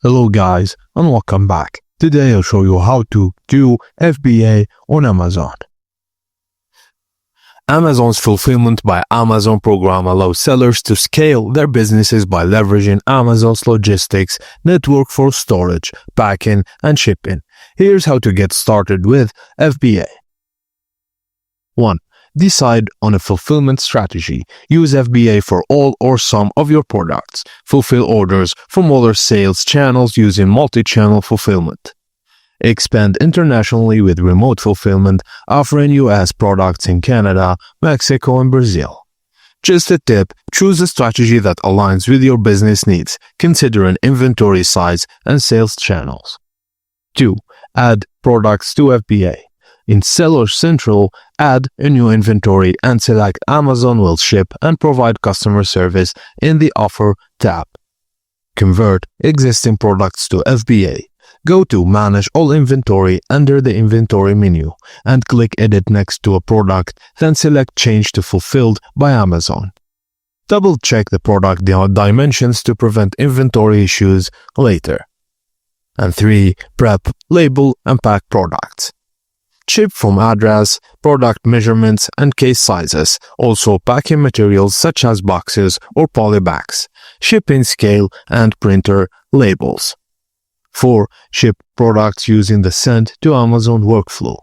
Hello guys and welcome back. Today I'll show you how to do FBA on Amazon. Amazon's Fulfillment by Amazon program allows sellers to scale their businesses by leveraging Amazon's logistics network for storage, packing, and shipping. Here's how to get started with FBA. 1. Decide on a fulfillment strategy. Use FBA for all or some of your products. Fulfill orders from other sales channels using multi-channel fulfillment. Expand internationally with remote fulfillment, offering US products in Canada, Mexico, and Brazil. Just a tip, choose a strategy that aligns with your business needs, considering inventory size and sales channels. 2. Add products to FBA. In Seller Central, add a new inventory and select Amazon will ship and provide customer service in the Offer tab. Convert existing products to FBA. Go to Manage All Inventory under the Inventory menu and click Edit next to a product, then select Change to Fulfilled by Amazon. Double-check the product dimensions to prevent inventory issues later. And 3. Prep, label, and pack products. Ship from address, product measurements, and case sizes, also packing materials such as boxes or polybags, shipping scale and printer labels. 4. Ship products using the Send to Amazon workflow.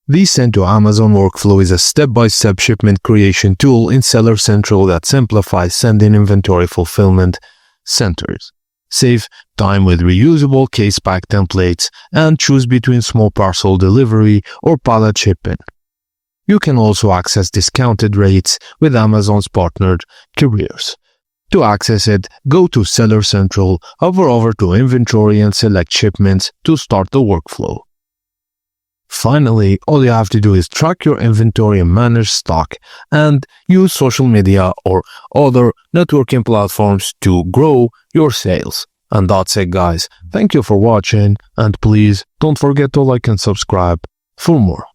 The Send to Amazon workflow is a step-by-step shipment creation tool in Seller Central that simplifies sending inventory fulfillment centers. Save time with reusable case pack templates and choose between small parcel delivery or pallet shipping. You can also access discounted rates with Amazon's partnered carriers. To access it, go to Seller Central, hover over to Inventory and select Shipments to start the workflow. Finally, all you have to do is track your inventory and manage stock, and use social media or other networking platforms to grow your sales. And that's it, guys. Thank you for watching, and please don't forget to like and subscribe for more.